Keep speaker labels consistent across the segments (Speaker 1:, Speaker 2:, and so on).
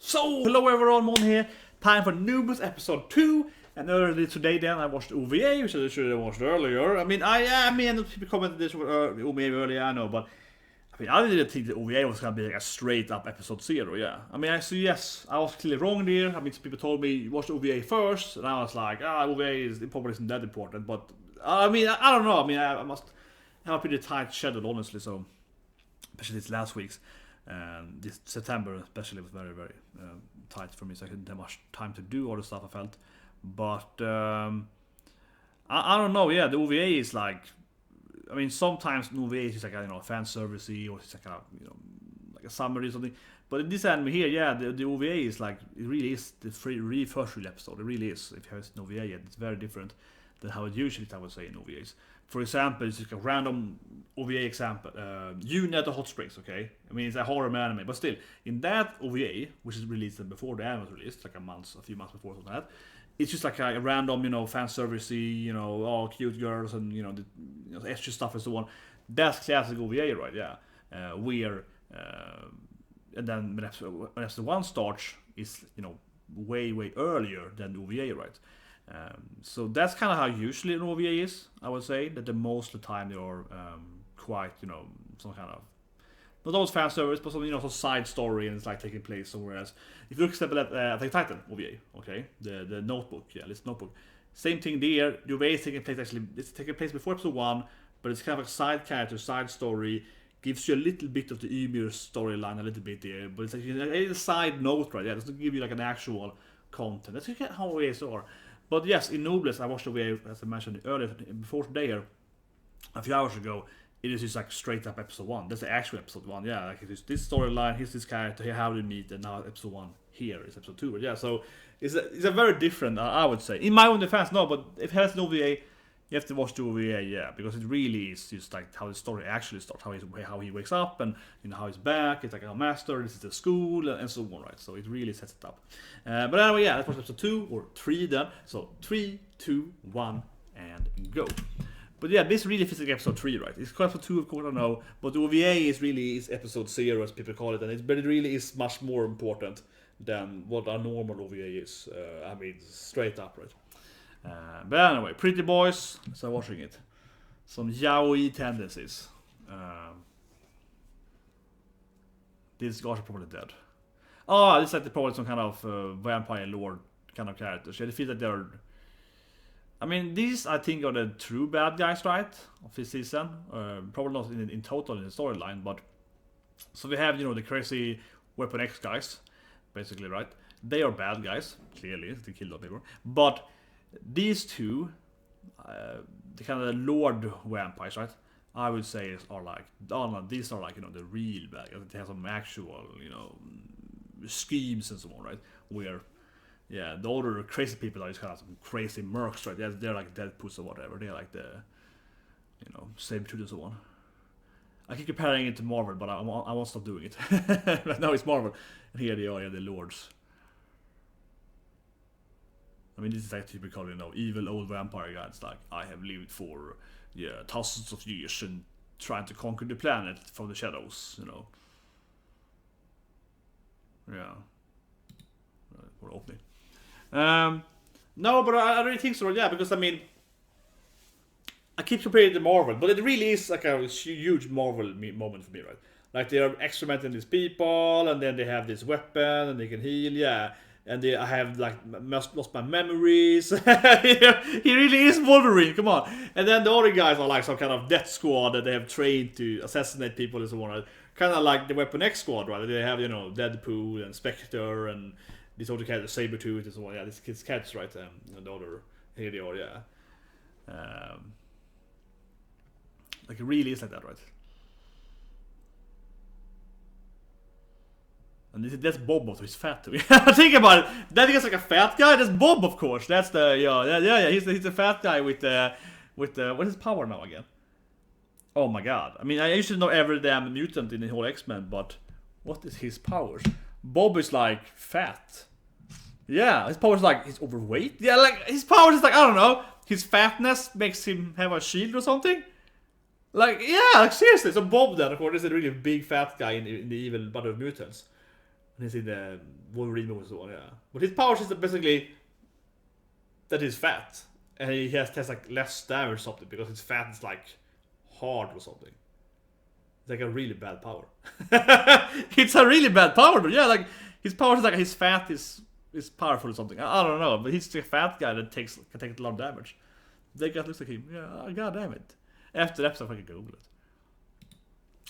Speaker 1: So, hello everyone, Mon here. Time for Noblesse episode 2. And earlier today then I watched OVA, which I should have watched earlier. I mean, people commented this OVA earlier, I know, but I didn't think the OVA was gonna be like a straight up episode 0, yeah. I mean, I was clearly wrong there. I mean, some people told me watch the OVA first, and I was like, OVA is probably isn't that important, but I don't know. I mean, I must have a pretty tight schedule, honestly, so especially this last week's. And this September especially was very, very tight for me, so I couldn't have much time to do all the stuff I felt. But I don't know, yeah, the OVA is like, I mean, sometimes the OVA is like a fan servicey, or it's like like a summary or something. But in this anime here, yeah, the OVA is like, it really is the really first real episode. It really is. If you haven't seen OVA yet, it's very different than how it usually is, I would say, in OVAs. For example, it's like a random OVA example. June at the Hot Springs, okay? I mean, it's a horror anime, but still, in that OVA, which is released before the anime was released, like a few months before something like that, it's just like a random, fan servicey, all cute girls and, the extra stuff and so on. That's classic OVA, right? Yeah. And then when episode 1 starts, it's, way, way earlier than the OVA, right? So that's kind of how usually an OVA is, I would say, that the most of the time they are quite, some kind of, not always fan service, but some side story, and it's like taking place somewhere else. If you look at the Titan OVA, okay, the notebook, it's notebook. Same thing there. The OVA is taking place it's taking place before episode 1, but it's kind of a side character, side story. Gives you a little bit of the Ymir storyline, a little bit there, but it's like a side note, right? Yeah, it doesn't give you like an actual content. That's how OVAs are. But yes, in Noblesse, I watched the OVA, as I mentioned earlier, before today, a few hours ago. It is just like straight up episode 1. That's the actual episode 1, yeah. Like it's this storyline, here's this character, here how they meet, and now episode 1 here is episode 2. But yeah, so it's a very different, I would say. In my own defense, no, but if it has an OVA, you have to watch the OVA, yeah, because it really is just like how the story actually starts, how he wakes up, and how he's back. It's like a master, this is the school, and so on, right? So it really sets it up. But anyway, yeah, that was episode 2 or 3 then. So 3, 2, 1, and go. But yeah, this really feels like episode 3, right? It's episode 2, of course, I know, but the OVA is episode 0, as people call it, but it really is much more important than what a normal OVA is. Straight up, right? But anyway, pretty boys, so watching it. Some yaoi tendencies. These guys are probably dead. Oh, it's like probably some kind of vampire lord kind of characters. Yeah, they feel that they're... I mean, these I think are the true bad guys, right, of this season. Probably not in total in the storyline, but so we have the crazy Weapon X guys, basically, right? They are bad guys, clearly. They kill a lot of people, but these two, the kind of lord vampires, right? I would say are like, these are like the real bad guys. They have some actual schemes and so on, right? Where the older crazy people are just kind of some crazy mercs, right? They're like Deadpools or whatever. They're like the, Sabretooth and so on. I keep comparing it to Marvel, but I won't stop doing it. But now it's Marvel, and here they are, the lords. I mean, this is like typical, evil old vampire guys. Like, I have lived for thousands of years and trying to conquer the planet from the shadows. Yeah. Or opening. No, but I really think so, yeah, because I mean, I keep comparing it to Marvel, but it really is like a huge Marvel moment for me, right? Like they are experimenting these people, and then they have this weapon, and they can heal, yeah. And I have like lost my memories. He really is Wolverine, come on. And then the other guys are like some kind of death squad that they have trained to assassinate people and so on. Right? Kind of like the Weapon X squad, right? They have Deadpool and Spectre and this other character, Sabretooth and so on. Yeah, this kid's cats, right? And the other, here they are, yeah. Like it really is like that, right? And that's Bob, also he's fat too. Think about it. That guy's like a fat guy. That's Bob, of course. That's the yeah. He's a fat guy with what is his power now again? Oh my god. I mean, I used to know every damn mutant in the whole X-Men, but what is his powers? Bob is like fat. Yeah, his powers like he's overweight. Yeah, like his powers is like, I don't know. His fatness makes him have a shield or something. Like, yeah, like seriously. So Bob then, of course, is a really big fat guy in the evil Battle of Mutants. And he's in the Wolverine movie, so yeah. But his powers is basically that he's fat, and he has like less damage or something because his fat is like hard or something. It's like a really bad power. It's a really bad power, but yeah, like his power is like his fat is powerful or something. I don't know, but he's the fat guy that can take a lot of damage. That guy looks like him. Yeah, god damn it. After the episode, I can Google it.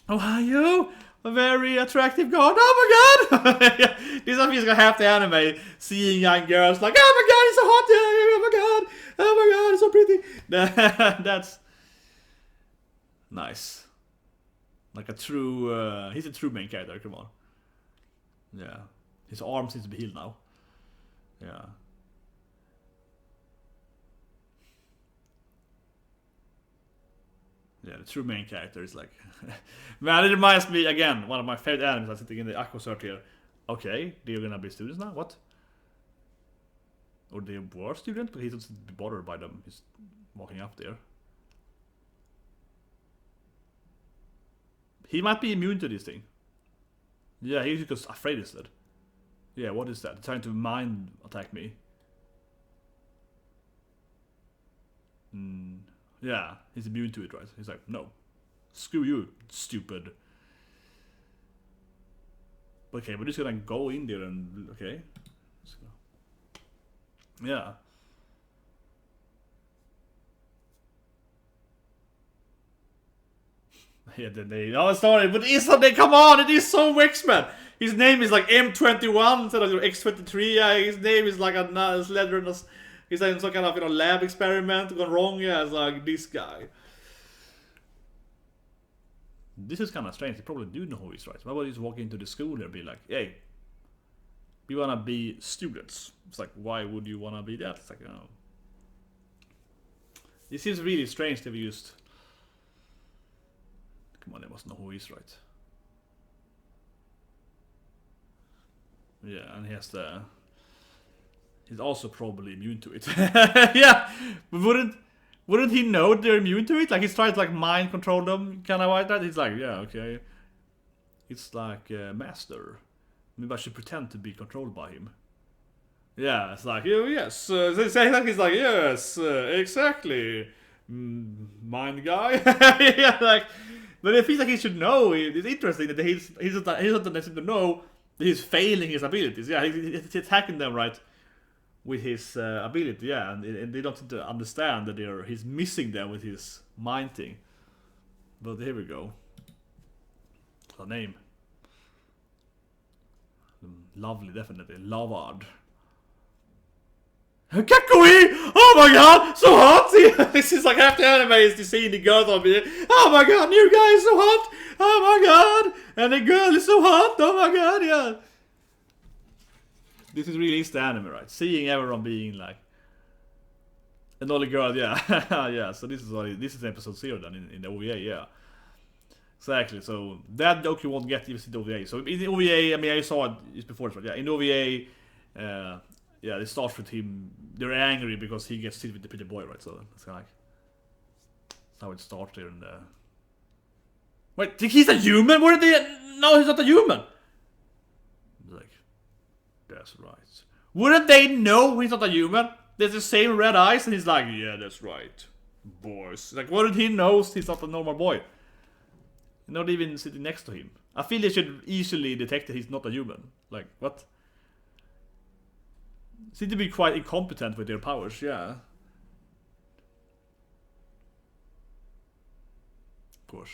Speaker 1: Ohio, a very attractive god. Oh my god! This is like half the anime, seeing young girls like, oh my god, it's so hot! Oh my god, it's so pretty. That's nice. Like a true, he's a true main character. Come on. Yeah, his arm seems to be healed now. Yeah. Yeah, the true main character is like... Man, it reminds me, again, one of my favorite animes. I'm sitting in the Aqua Search here. Okay, they're gonna be students now? What? Or they were students, but he doesn't be bothered by them. He's walking up there. He might be immune to this thing. Yeah, he's just afraid instead. Yeah, what is that? They're trying to mind attack me. Yeah, he's immune to it, right? He's like, no. Screw you, stupid. Okay, we're just gonna go in there and... Okay. Yeah. Yeah, then they... Oh, sorry, but isn't they... Come on, it is so X-Men! His name is like M21 instead of X23. Yeah, his name is like a leather... He's like some kind of, lab experiment gone wrong. Yeah, it's like this guy. This is kind of strange. They probably do know who he's right. Why would he just walk into the school and be like, hey, we want to be students? It's like, why would you want to be that? It's like, oh. This is really strange to be used. Come on, they must know who he's right. Yeah, and he has the... He's also probably immune to it. Yeah, but wouldn't he know they're immune to it? Like he's trying to like mind control them, kind of like that. He's like, yeah, okay. It's like master. Maybe I should pretend to be controlled by him. Yeah, it's like, oh, yes. He's like, yes, exactly. Mind guy. Yeah, like, but it feels like he should know. It's interesting that he's not necessarily to know that he's failing his abilities. Yeah, he's attacking them right. With his ability, yeah, and they don't understand that he's missing them with his mind thing. But here we go. The name. Lovely, definitely. Lavard. Kakui! Oh my god! So hot! This is like half the anime is to see the girls on me. Oh my god, new guy is so hot! Oh my god! And the girl is so hot! Oh my god, yeah! This is really the anime, right? Seeing everyone being like an only girl, yeah. Yeah, so this is episode 0 then in the OVA, yeah. Exactly, so that joke you won't get if you see the OVA. So in the OVA, I mean I saw it before, but yeah, in the OVA, yeah, it starts with him, they're angry because he gets hit with the pretty boy, right? So it's kind of like, that's how it starts there in the... Wait, he's a human? Where did they... No, he's not a human! Like... That's right. Wouldn't they know he's not a human? There's the same red eyes and he's like, yeah, that's right. Boys. Like, wouldn't he know he's not a normal boy? Not even sitting next to him. I feel they should easily detect that he's not a human. Like, what? Seem to be quite incompetent with their powers, yeah. Of course.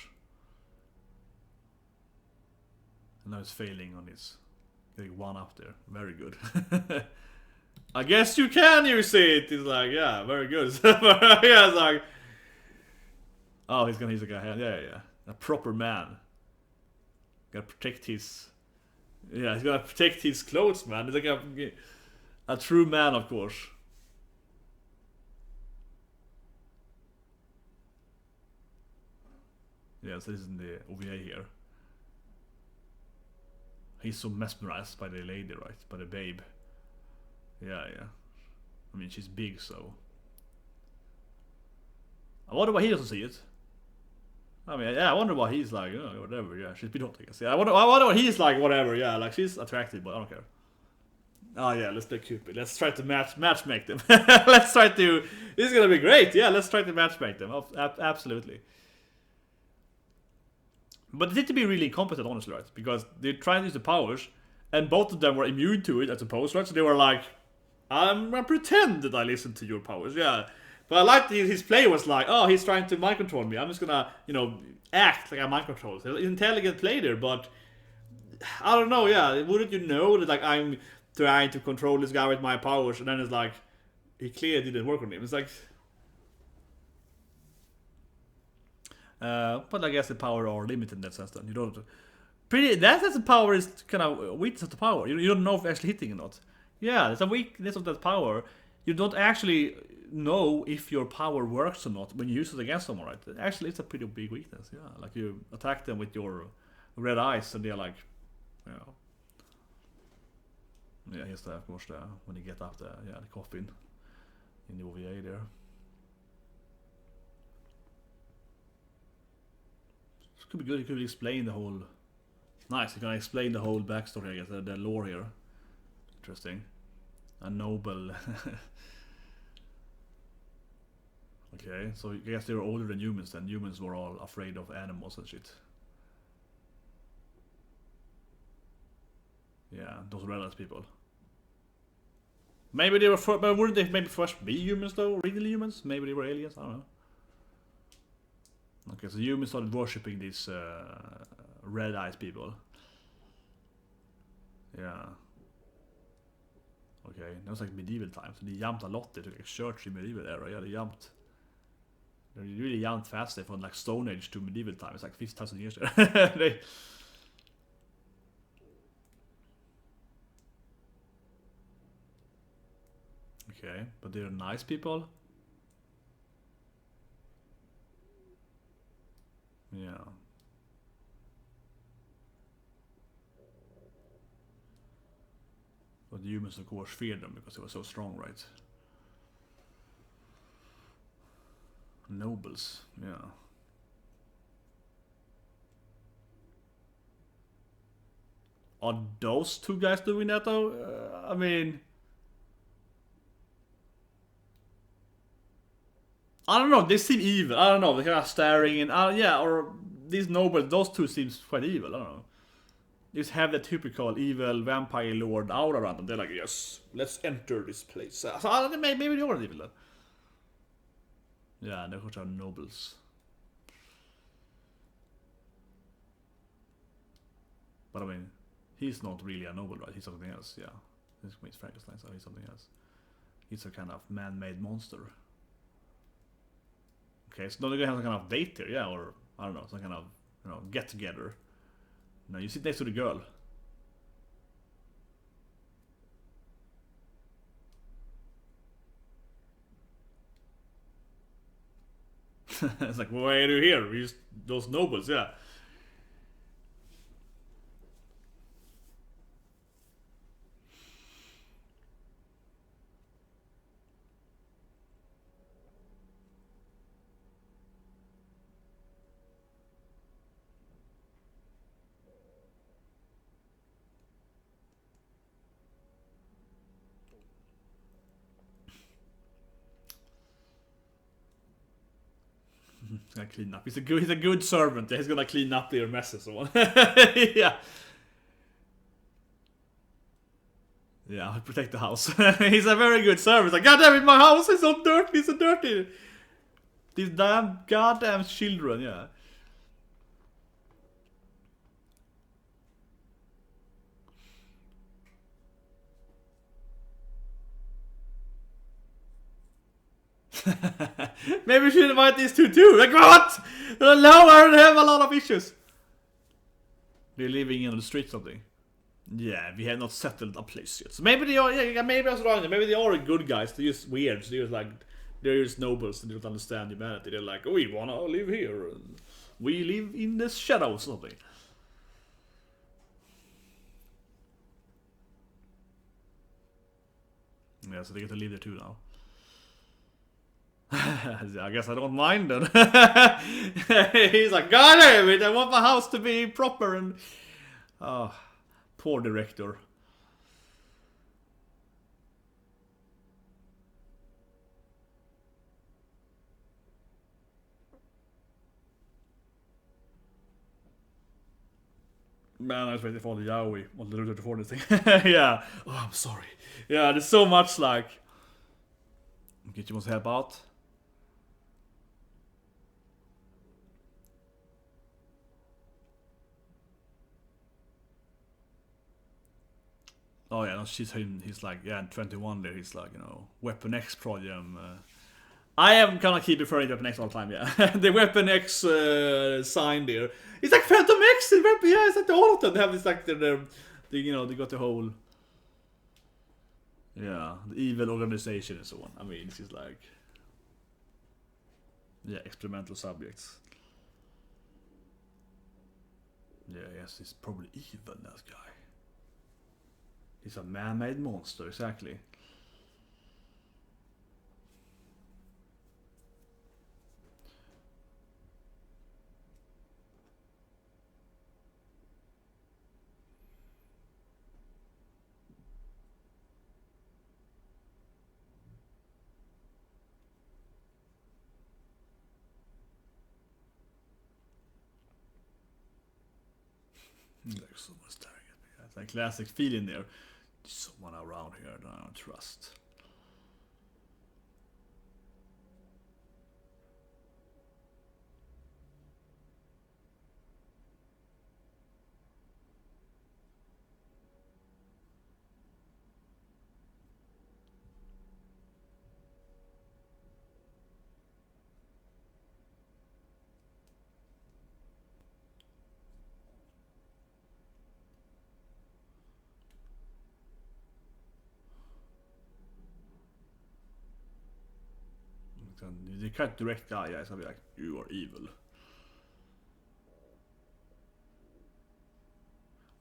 Speaker 1: And now he's failing on his... Getting one up there. Very good. I guess you can use it! He's like, yeah, very good. Yeah, it's like... Oh, he's like a... Yeah. A proper man. Gotta protect his... Yeah, he's gonna protect his clothes, man. He's like a true man, of course. Yeah, so this is in the OVA here. He's so mesmerized by the lady, right? By the babe. Yeah. I mean, she's big, so... I wonder why he doesn't see it. I mean, yeah, I wonder what he's like. Whatever. Yeah, she's been hot, I guess. Yeah, I wonder what he's like. Whatever. Yeah, like she's attractive, but I don't care. Oh yeah, let's play Cupid. Let's try to matchmake them. Let's try to. This is gonna be great. Yeah, let's try to matchmake them. Absolutely. But they need to be really competent, honestly, right? Because they're trying to use the powers, and both of them were immune to it, I suppose, right? So they were like, I'm gonna pretend that I listen to your powers, yeah. But I like his play was like, oh, he's trying to mind control me. I'm just gonna, act like I mind control. So intelligent play there, but I don't know, yeah. Wouldn't you know that, like, I'm trying to control this guy with my powers, and then it's like, he clearly didn't work on him. It's like, but I guess the power are limited in that sense. Then you don't that's the power is kind of weakness of the power. You don't know if you're actually hitting or not. Yeah, there's a weakness of that power. You don't actually know if your power works or not when you use it against someone, right? Actually, it's a pretty big weakness. Yeah, like you attack them with your red eyes, and they're like, yeah. Here's the, of course, when you get up the coffin in the OVA there. It could be good. You could explain the whole. Nice. You can explain the whole backstory. I guess the lore here. Interesting. A noble. Okay, so I guess they were older than humans then. Humans were all afraid of animals and shit. Yeah, those red people. Maybe they were, but wouldn't they maybe first be humans though? Originally humans? Maybe they were aliens? I don't know. Okay, so humans started worshipping these red-eyed people. Yeah. Okay, that was like medieval times. So they jumped a lot. They took like church in medieval era. Yeah, they jumped. They really jumped fast. They from like Stone Age to medieval times. It's like 50,000 years there. They... Okay, but they're nice people. Yeah. But the humans, of course, feared them because they were so strong, right? Nobles, yeah. Are those two guys doing that though? I mean... I don't know, they seem evil. I don't know, they're kind of staring and... yeah, or these nobles, those two seems quite evil, I don't know. They just have the typical evil vampire lord aura around them. They're like, yes, let's enter this place. So maybe they are evil then. Yeah, they are nobles. But I mean, he's not really a noble, right? He's something else, yeah. He's Frankenstein, so he's something else. He's a kind of man-made monster. Okay, so now they're gonna have some kind of date here, yeah, or I don't know, some kind of get together. No, you sit next to the girl. It's like, why are you here? We just those nobles, yeah. He's gonna clean up. He's a good servant. He's gonna clean up their messes. Yeah. Yeah, I'll protect the house. He's a very good servant. Like, goddamn it, my house is so dirty. It's so dirty. These damn goddamn children. Yeah. Maybe we should invite these two too. Like, what? No, I don't have a lot of issues. They're living in the street something. Yeah, we have not settled a place yet. So maybe they are. Yeah, maybe I was wrong. Maybe they are good guys. They're just weird. So they're just like they're just nobles and they don't understand humanity. They're like, oh, we wanna live here. We live in the shadows or something. Yeah, so they get to live there too now. I guess I don't mind then. He's like, God damn it, I want my house to be proper and... Oh, poor director. Man, I was waiting for the yaoi on the Route 40 thing. Yeah. Oh, I'm sorry. Yeah, there's so much like... Get you want to help out? Oh yeah, no, he's like, yeah, in 21 there, he's like, Weapon X project. I am kind of keep referring to Weapon X all the time, yeah. The Weapon X sign there. It's like Phantom X, yeah, it's like all of them. They have this like, they got the whole, yeah, the evil organization and so on. I mean, it's just like, yeah, experimental subjects. Yeah, yes, he's probably evil, that guy. He's a man-made monster, exactly. There's someone staring at me. That's like classic feeling there. There's someone around here that I don't trust. They can't direct guy, yeah, so I'll be like, you are evil.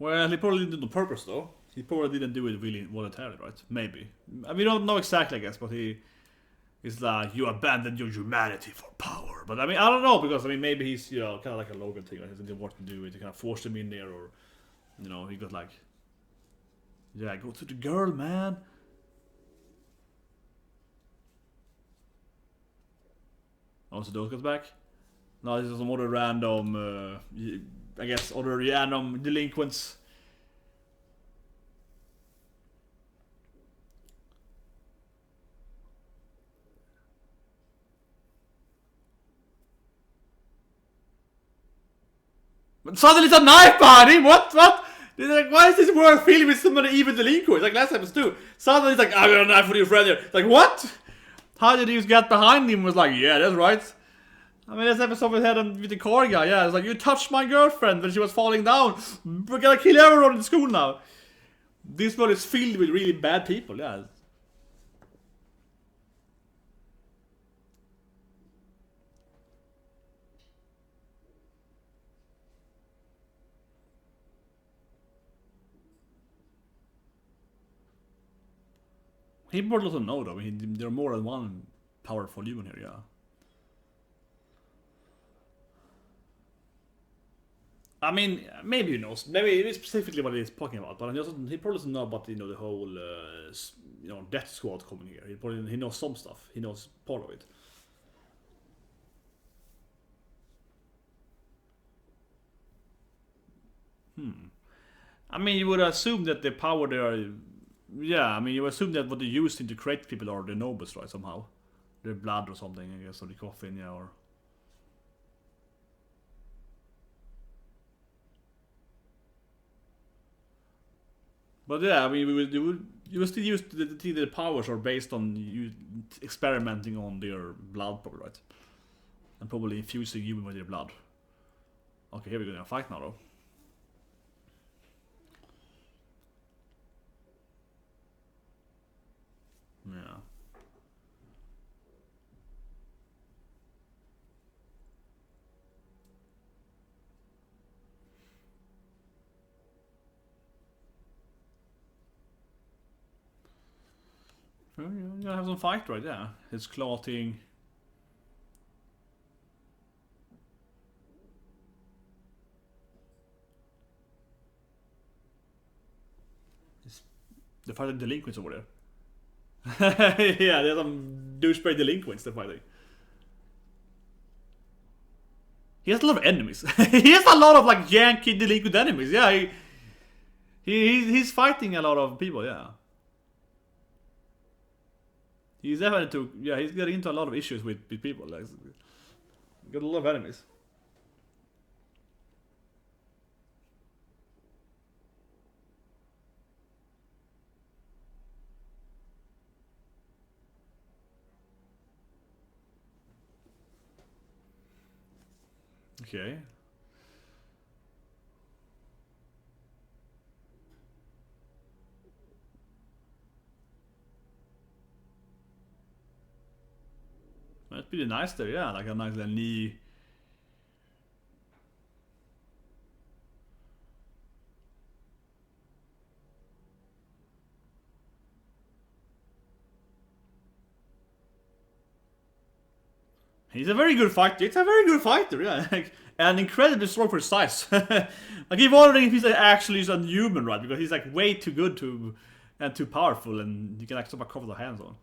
Speaker 1: Well, he probably didn't do it on purpose though. He probably didn't do it really voluntarily, right? Maybe. I mean, we don't know exactly, I guess, but he's like, you abandoned your humanity for power. But I mean, I don't know, because I mean, maybe he's, kind of like a Logan thing, right? He didn't want to do it, he kind of forced him in there, or, he got like, yeah, go to the girl, man. Oh, so those guys back? No, this is some other random, I guess, other random delinquents. But suddenly it's a knife behind him! What? Like, why is this world filled with so many evil delinquents? Like last episode too. Suddenly it's like, I got a knife for your friend here. Like, what? How did he just get behind him? Was like, yeah, that's right. I mean, this episode we had with the car guy, yeah. It's like, you touched my girlfriend when she was falling down. We're gonna kill everyone in school now. This world is filled with really bad people, yeah. He probably doesn't know though. I mean, there are more than one powerful human here, yeah. I mean, maybe he knows. Maybe it's specifically what he's talking about, but he probably doesn't know about the whole death squad coming here. He knows some stuff. He knows part of it. I mean, you would assume that the power they are. Yeah, I mean, you assume that what they used to create people are the nobles, right? Somehow, their blood or something, I guess, or the coffin, yeah, or. But yeah, I mean, you would still use the powers are based on you experimenting on their blood, probably, right? And probably infusing human with their blood. Okay, here we're gonna fight now, though. Yeah. Well, you're gonna have some fight, right? Yeah. His clothing. They're fighting delinquents over there. Yeah, there's some douchebag delinquents they're fighting. He has a lot of enemies. He has a lot of like Yankee delinquent enemies. Yeah, he's fighting a lot of people. Yeah, he's definitely he's getting into a lot of issues with people. Like, got a lot of enemies. Okay. That's pretty nice there, yeah. Like a nice little knee. He's a very good fighter. It's a very good fighter, yeah. Like, and incredibly strong for his size. Like, I'm wondering if he's actually unhuman, right? Because he's like way too good to and too powerful, and you can like somehow cover the hands on.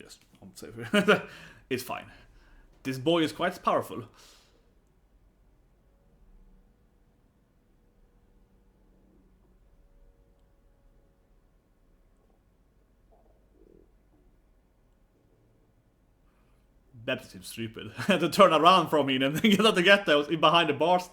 Speaker 1: Yes, I'm safe. It's fine. This boy is quite powerful. That seems stupid. To turn around from him and get to get those behind the bars.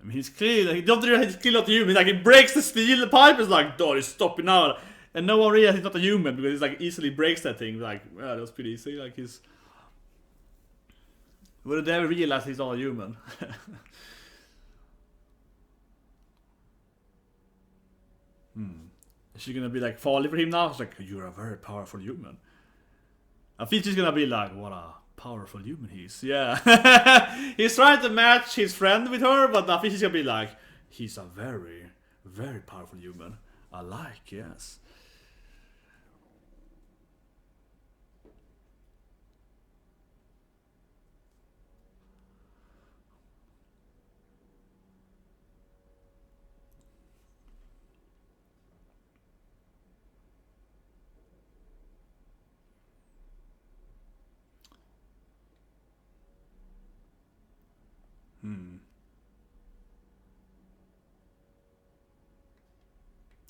Speaker 1: I mean, he's clearly he's clearly not human. Like, he breaks the steel pipe. Is like, oh, he's stopping now, and no one realizes he's not a human because he's like easily breaks that thing. Like, well, that's pretty easy. Like, he's would they ever realize he's not a human? Is she gonna be like falling for him now? It's like, you're a very powerful human. I think she's gonna be like, what a powerful human he is. Yeah. He's trying to match his friend with her, but I think she's gonna be like, he's a very, very powerful human. I like, yes.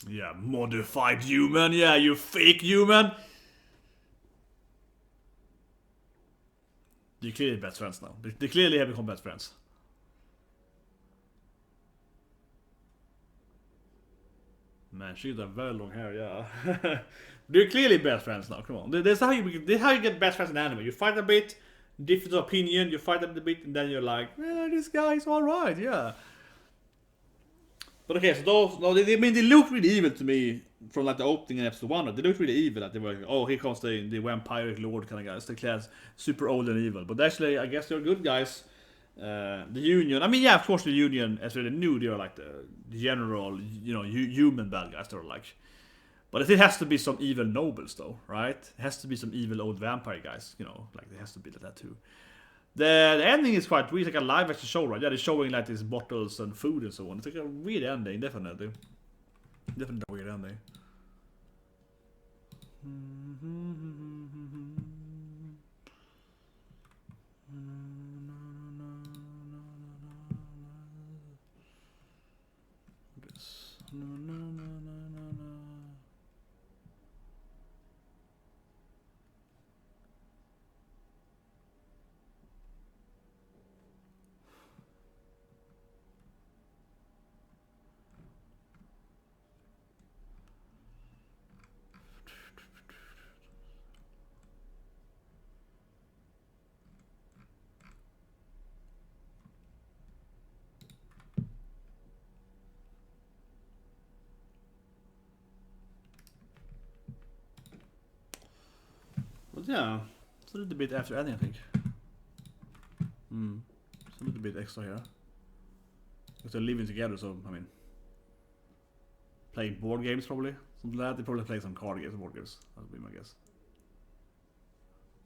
Speaker 1: Yeah, modified human. Yeah, you fake human. They're clearly best friends now. They clearly have become best friends. Man, she got very long hair, yeah. They're clearly best friends now. Come on, this is how you get best friends in anime. You fight a bit, different opinion. You fight a bit, and then you're like, yeah, this guy's all right, yeah. But okay, so those, no, I mean, they look really evil to me from like the opening in episode 1. They look really evil. That they were like, oh, here comes the vampire lord kind of guys. They're class super old and evil. But actually, I guess they're good guys. The Union, I mean, yeah, of course, the Union, as they knew, they were like the general, human bad guys. They were like, but it has to be some evil nobles, though, right? It has to be some evil old vampire guys, like there has to be like that too. The ending is quite weird. It's like a live action show, right? Yeah, they're showing like these bottles and food and so on. It's like a weird ending, definitely. Definitely a weird ending. But yeah. It's a little bit after ending, I think. It's a little bit extra here. Because they're living together, so, I mean... Playing board games, probably. Something like that. They probably play some card games and board games. That would be my guess.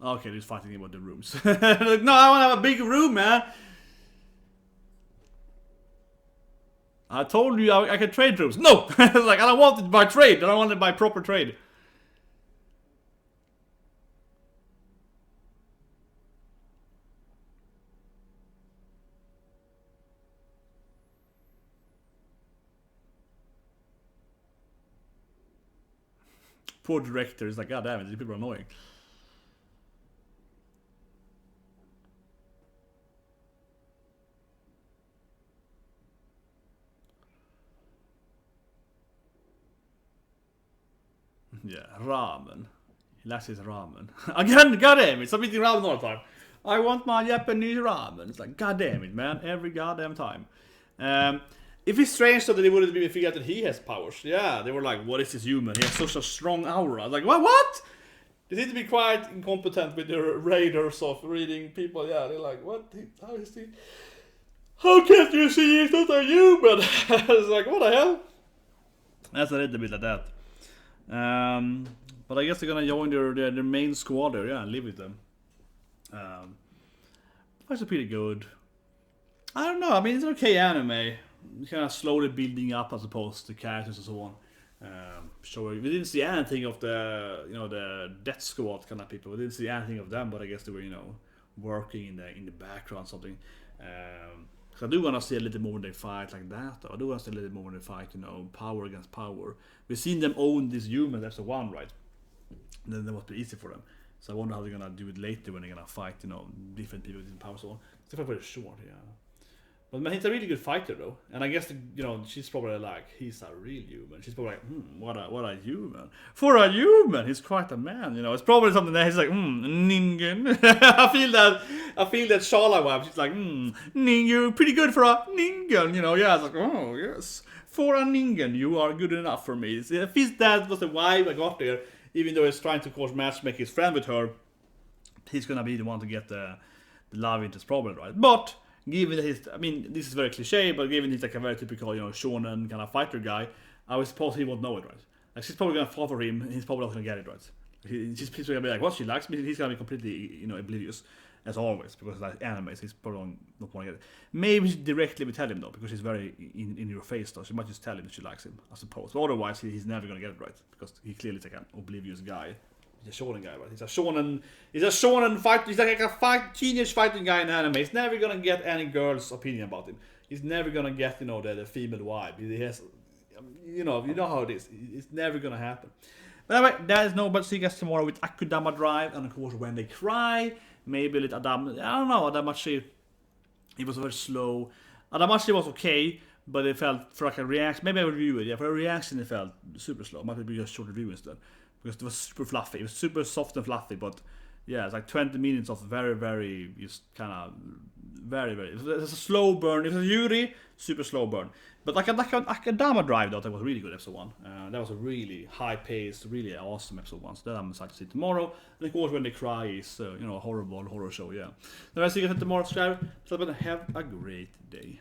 Speaker 1: Okay, they're just fighting about the rooms. Like, no, I want to have a big room, man! I told you I can trade rooms. No! It's like, I don't want it by trade. I don't want it by proper trade. Poor director is like, god damn it, these people are annoying. Yeah, ramen. He likes his ramen. Again, goddamn it, stop eating ramen all the time. I want my Japanese ramen. It's like, goddamn it, man, every goddamn time. If it's strange though that they wouldn't even figure out that he has powers. Yeah, they were like, what is this human? He has such a strong aura. Like, what? They seem to be quite incompetent with their radars of reading people. Yeah, they're like, what? How is he? How can't you see he's not a human? It's like, what the hell? That's a little bit like that. But I guess they're gonna join their main squad there, yeah, and live with them. That's pretty good. I don't know, I mean, it's an okay anime. Kind of slowly building up as opposed to characters and so on. So we didn't see anything of the, the Death Squad kind of people. We didn't see anything of them, but I guess they were, working in the background or something. So I do want to see a little more when they fight like that, though. I do want to see a little more when they fight, power against power. We've seen them own this human episode 1, right? And then that must be easy for them. So I wonder how they're gonna do it later when they're gonna fight, different people with different powers and so on. It's very short, yeah. But man, he's a really good fighter though, and I guess she's probably like, he's a real human. She's probably like, what a human. For a human, he's quite a man. It's probably something that he's like, ningen. I feel that Shala vibe. She's like, ningen, pretty good for a ningen. Yeah, it's like, oh yes, for a ningen, you are good enough for me. I feel that was the vibe I got there. Even though he's trying to, of course, matchmake his friend with her, he's gonna be the one to get the love interest problem, right? But given that he's, I mean, this is very cliche, but given he's like a very typical, shonen kind of fighter guy, I would suppose he won't know it, right? Like, she's probably gonna fall for him, and he's probably not gonna get it, right? She's gonna be like, what, she likes me? He's gonna be completely, oblivious, as always, because like animes, he's probably not gonna get it. Maybe she directly will tell him though, because she's very in your face though. She might just tell him that she likes him, I suppose. But otherwise, he's never gonna get it right, because he clearly is like an oblivious guy. He's a shonen guy, right? He's a shonen fighter. He's like a teenage fighting guy in anime. He's never gonna get any girl's opinion about him. He's never gonna get, the female vibe. He has, you know how it is. It's never gonna happen. But anyway, that is Noblesse. See you guys tomorrow with Akudama Drive, and of course When They Cry. Maybe a little Adam. I don't know. Adamashi. It was very slow. Adamashi was okay, but it felt for like a reaction. Maybe I will review it. Yeah, for a reaction, it felt super slow. Might be just a short review instead. Because it was super fluffy. It was super soft and fluffy, but yeah, it's like 20 minutes of very, very, just kind of, very, very, it's a slow burn. It was a Yuri, super slow burn. But like Akudama Drive, though, that was really good episode 1. That was a really high-paced, really awesome episode 1. So that I'm excited to see tomorrow. And of course, When They Cry is, a horrible horror show, yeah. So I'll see you guys tomorrow. Subscribe, have a great day.